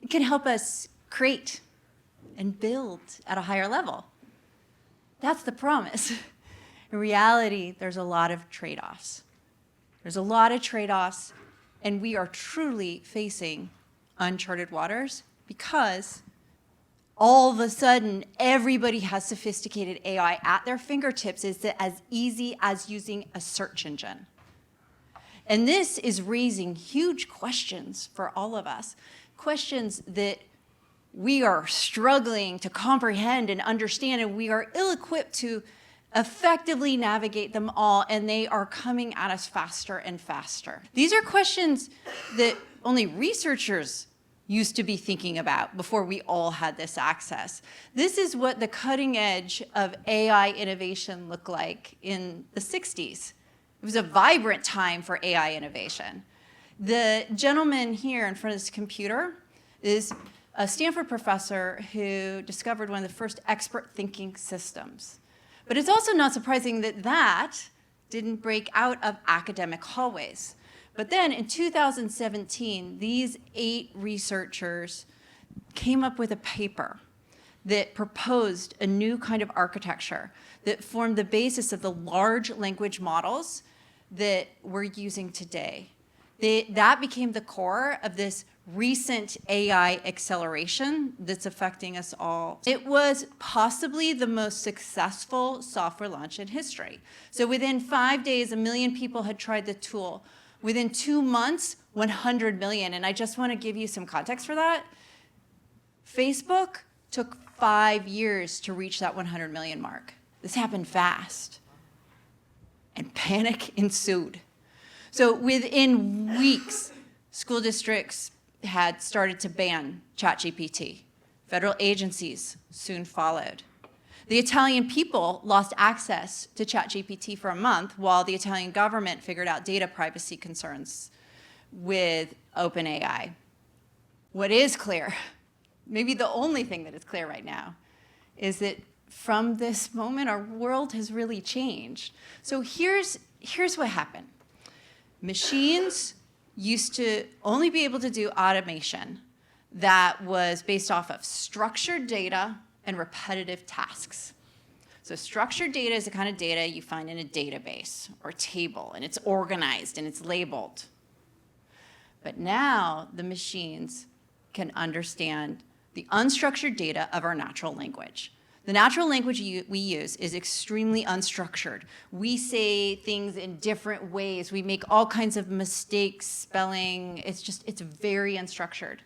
It can help us create and build at a higher level. That's the promise. In reality, there's a lot of trade-offs. There's a lot of trade-offs, and we are truly facing uncharted waters because all of a sudden, everybody has sophisticated AI at their fingertips. It's as easy as using a search engine. And this is raising huge questions for all of us, questions that we are struggling to comprehend and understand, and we are ill-equipped to effectively navigate them all, and they are coming at us faster and faster. These are questions that only researchers used to be thinking about before we all had this access. This is what the cutting edge of AI innovation looked like in the 60s. It was a vibrant time for AI innovation. The gentleman here in front of this computer is a Stanford professor who discovered one of the first expert thinking systems. But it's also not surprising that that didn't break out of academic hallways. But then in 2017, these 8 researchers came up with a paper that proposed a new kind of architecture that formed the basis of the large language models that we're using today. That became the core of this recent AI acceleration that's affecting us all. It was possibly the most successful software launch in history. So within 5 days, 1 million people had tried the tool. Within 2 months, 100 million. And I just want to give you some context for that. Facebook took 5 years to reach that 100 million mark. This happened fast. And panic ensued. So within weeks, school districts had started to ban ChatGPT. Federal agencies soon followed. The Italian people lost access to ChatGPT for a month while the Italian government figured out data privacy concerns with OpenAI. What is clear, maybe the only thing that is clear right now, is that from this moment, our world has really changed. So here's what happened. Machines used to only be able to do automation that was based off of structured data and repetitive tasks. So structured data is the kind of data you find in a database or table, and it's organized and it's labeled. But now the machines can understand the unstructured data of our natural language. The natural language we use is extremely unstructured. We say things in different ways. We make all kinds of mistakes, spelling. It's very unstructured.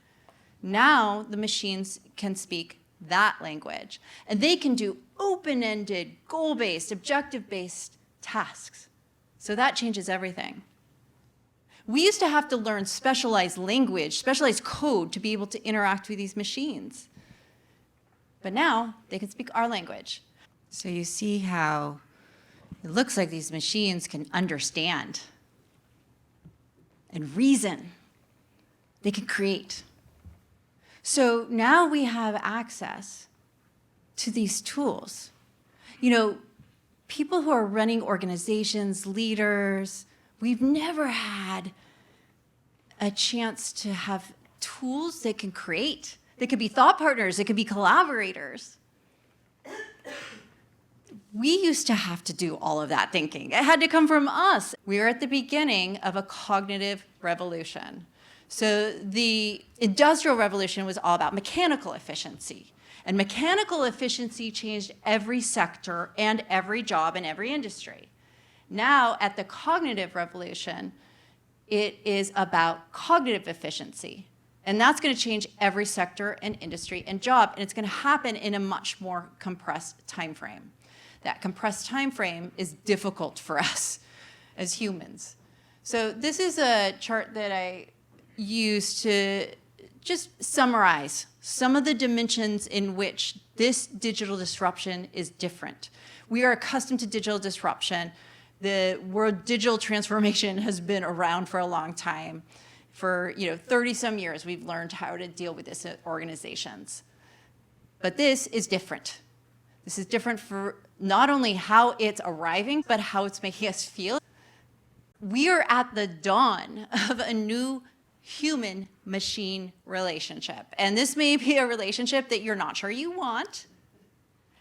Now the machines can speak that language, and they can do open-ended, goal-based, objective-based tasks. So that changes everything. We used to have to learn specialized language, specialized code to be able to interact with these machines. But now they can speak our language. So you see how it looks like these machines can understand and reason. They can create. So now we have access to these tools. You know, people who are running organizations, leaders, we've never had a chance to have tools that can create. They could be thought partners, they could be collaborators. We used to have to do all of that thinking. It had to come from us. We are at the beginning of a cognitive revolution. So the Industrial Revolution was all about mechanical efficiency. And mechanical efficiency changed every sector and every job in every industry. Now, at the cognitive revolution, it is about cognitive efficiency. And that's going to change every sector and industry and job. And it's going to happen in a much more compressed time frame. That compressed time frame is difficult for us as humans. So this is a chart that I use to just summarize some of the dimensions in which this digital disruption is different. We are accustomed to digital disruption. The word digital transformation has been around for a long time. For 30-some years, we've learned how to deal with this at organizations. But this is different. This is different for not only how it's arriving, but how it's making us feel. We are at the dawn of a new human-machine relationship. And this may be a relationship that you're not sure you want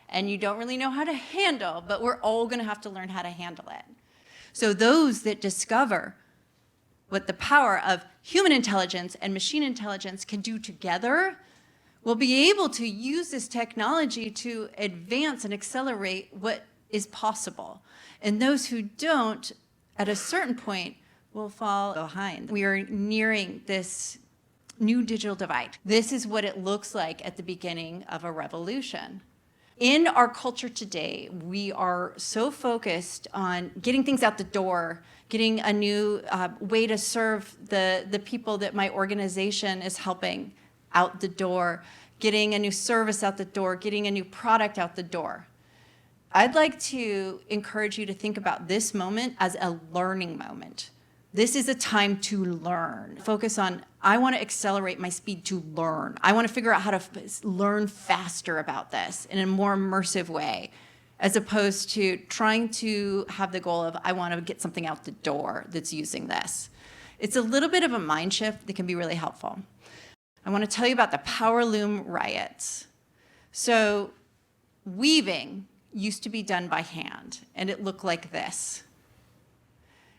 and you don't really know how to handle, but we're all going to have to learn how to handle it. So those that discover what the power of human intelligence and machine intelligence can do together will be able to use this technology to advance and accelerate what is possible. And those who don't, at a certain point, will fall behind. We are nearing this new digital divide. This is what it looks like at the beginning of a revolution. In our culture today, we are so focused on getting things out the door, getting a new way to serve the people that my organization is helping out the door, getting a new service out the door, getting a new product out the door. I'd like to encourage you to think about this moment as a learning moment. This is a time to learn. Focus on, I want to accelerate my speed to learn. I want to figure out how to learn faster about this in a more immersive way, as opposed to trying to have the goal of, I want to get something out the door that's using this. It's a little bit of a mind shift that can be really helpful. I want to tell you about the power loom riots. So weaving used to be done by hand, and it looked like this.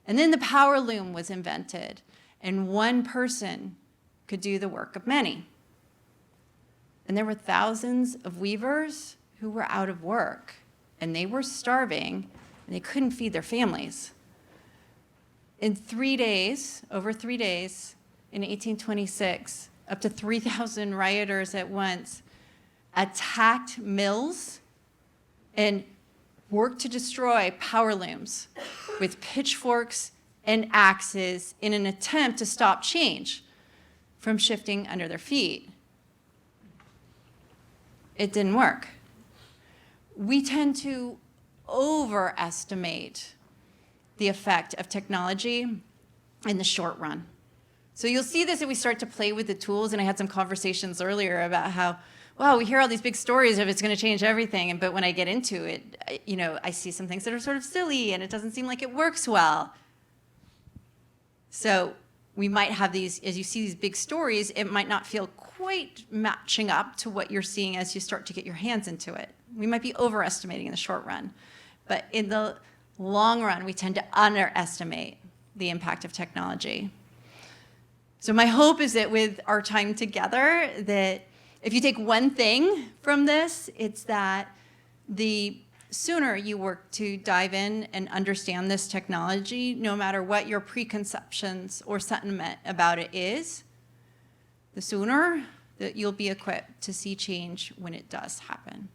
And then the power loom was invented, and one person could do the work of many. And there were thousands of weavers who were out of work, and they were starving, and they couldn't feed their families. In 3 days, over 3 days, in 1826, up to 3,000 rioters at once attacked mills and worked to destroy power looms with pitchforks and axes in an attempt to stop change from shifting under their feet. It didn't work. We tend to overestimate the effect of technology in the short run. So you'll see this as we start to play with the tools, and I had some conversations earlier about how, wow, we hear all these big stories of it's going to change everything, but when I get into it, I see some things that are sort of silly, and it doesn't seem like it works well. So we might have these, as you see these big stories, it might not feel quite matching up to what you're seeing as you start to get your hands into it. We might be overestimating in the short run, but in the long run, we tend to underestimate the impact of technology. So my hope is that with our time together, that if you take one thing from this, it's that the sooner you work to dive in and understand this technology, no matter what your preconceptions or sentiment about it is, the sooner that you'll be equipped to see change when it does happen.